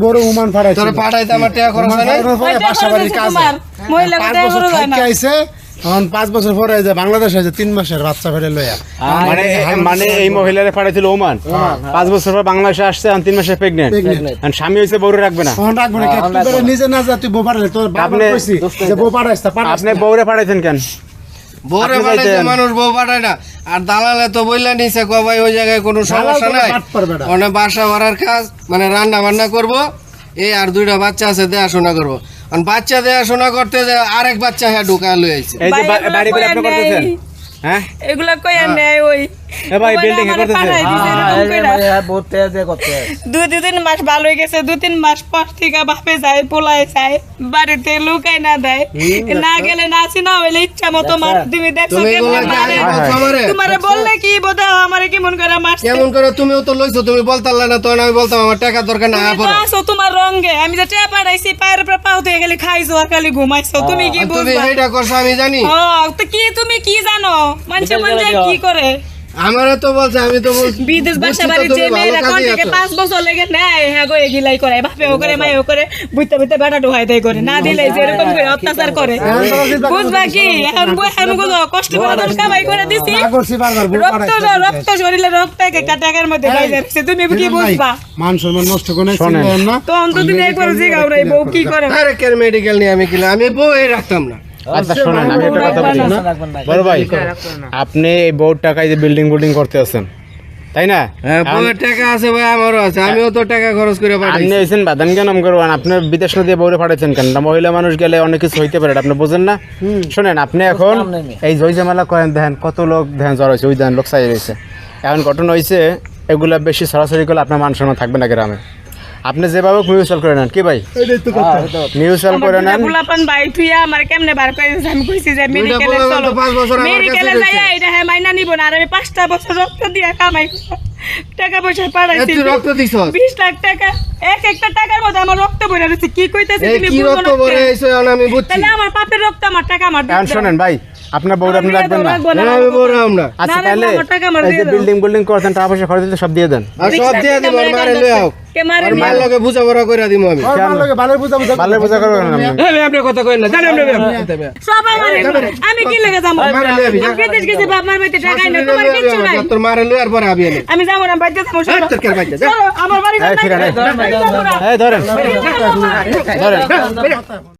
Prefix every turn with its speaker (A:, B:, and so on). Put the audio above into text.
A: বড় উমান পাঠাইছে 5 বছর পরে বাংলাদেশ হয়েছে 3 মাসের বাচ্চা ফেলে লইয়া
B: মানে এই মহিলারে পাঠাইছিল ওমান 5 বছর পর বাংলাদেশে আসছে 3 মাসে প্রেগন্যান্ট আর স্বামী হইছে বউরে রাখবে না
A: রাখবে না তুই নিজে না যা তুই বউ পাঠাইলে তোর বাবা কইছি যে বউ পাঠাইছে
B: আপনি বউরে পাঠাইছেন কেন
C: বউরে পাঠাইছে মানুষ বউ পাঠায় না আর দালালে তো বইলা নিছে কো ভাই ওই জায়গায় কোনো সমস্যা নাই ওনে বাসা ভাড়ার কাজ মানে রান্না বান্না করব এই আর দুইটা বাচ্চা আছে দেখাশোনা করব আর বাচ্চা দেখাশোনা করতে যে আরেক বাচ্চা হ্যাঁ ঢুকা লই আইছে
B: এই যে বাড়ি করে আপনি করতেছেন হ্যাঁ
D: এগুলা কই নেই ওই
B: এ ভাই বিল্ডিং এ করতেছেন
E: হ্যাঁ বলতে যে করতে
D: 2-3 মাস ভালো হয়ে গেছে 2-3 মাস পর থেকে বাপে যায় পোলায় যায় বাড়িতে লুকাই না দেয় না গেলে নাচি না হইলে ইচ্ছা মতো মার তুমি দেখছো কেমন মারে তোমারে বললে কি বোধ আমারে কি মন করে মারছে
C: কেমন করে তুমিও তো লইছো তুমি বলতালা না তো আমি বলতাম আমার টাকা দরকার না আপন
D: আসো তোমার রঙে আমি যে টাকা পাঠাইছি পায়ের উপর পাও দিয়ে গেলে খাইছো আর খালি ঘুমাইছো তুমি কি বুঝবা
C: তুমি এইটা করছ আমি জানি
D: তো কি তুমি কি জানো মানুষ মন যায় কি করে
C: আমারে তো বলছে আমি তো বলছি
D: বিদেশ বাসা বাড়ি যে মেয়েরা কোন থেকে 5 বছর লাগে নেয় হ্যাঁ গো এগিলাই করে বাপেও করে মায়েও করে বুইতে বুইতে বেটা ঢোহাই দেয় করে না দিলে যে এরকম করে অত্যাচার করে বুঝবা কি এখন গো কষ্ট করে কামাই করে দিছি রক্ত শরীরে রক্ত একটা টাকার মধ্যে গাই যাচ্ছে তুমি কি বুঝবা
A: মান সম্মান নষ্ট করে না
D: তো অন্তত তুমি একবার জিগাও রে বউ কি করে
C: আরে কেন মেডিকেল নিয়ে আমি কিলা আমি বউ রাখতাম না
B: আচ্ছা শুনুন আমি একটা কথা বলি বড় ভাই আপনি এই বহুত টাকায় যে বিল্ডিং করতে আছেন তাই না
C: হ্যাঁ বউয়ের টাকা আছে ভাই আমারও আছে আমিও তো টাকা খরচ করে পাঠাই
B: আপনি হইছেন বাদান কেন করবেন আপনি বিদেশ না দিয়ে বউরে পাঠাইছেন কেন মহিলা মানুষ গেলে অনেক কিছু হইতে পারে আপনি বুঝেন না শুনেন আপনি এখন এই জয়জামালা কয়েন দেখেন কত লোক দেখেন জ্বর হয়েছে ওই দেখেন লোক চাই রয়েছে এখন ঘটনা হয়েছে এগুলা বেশি সরাসরি করলে আপনার মান সম্মান থাকবে না গ্রামে আপনি যেভাবে মিউচুয়াল করে নেন কি ভাই মিউচুয়াল করে নেন
D: বুলাপন ভাই তুই আমার কেমনে বার কইছিস আমি কইছি যে মেডিকেলে চলো
C: 5 বছর আমার
D: মেডিকেলে যাই এটা হ্যাঁ মাইনা নিব না আর আমি 5টা বছর রক্ত দিয়া কামাই টাকা পয়সা পাড়াইছি
C: তুই রক্ত দিছস
D: 20 লাখ টাকা একটা টাকার মধ্যে আমার রক্ত বইরা রইছে কি কইতাছিস তুমি
C: কি রক্ত বইরা আইছো আমি বুঝছি
D: তাহলে আমার পাপের রক্ত আমার টাকা আমার
B: এখন শুনেন ভাই আপনার বউরা আপনি রাখবেন না
C: আমি বললাম না
B: আচ্ছা তাহলে এই যে বিল্ডিং করতেন টাকা পয়সা খরচ দিতে সব দিয়ে দেন
C: আর সব দিয়ে দিব মারে লই আও
D: কে মারে
C: আর মার লগে বুঝাবরা কইরা দিমু আমি
A: মার লগে ভালোই বুঝা
B: করবেন না
C: এই আপনি কথা কইন না জানেন
D: সব আমি কি লাগে যাবো
C: মারে লই আবি
D: বিদেশ গেছে বাপ মার বাইতে টাকা নাই তোমার কিছু নাই
C: তোর মারে লই আর পরে আবি
D: আমি যাবো না বাইতে যাবো
C: তোর কে বাইতে
D: চলো আমার বাড়ি
B: এই ধরেন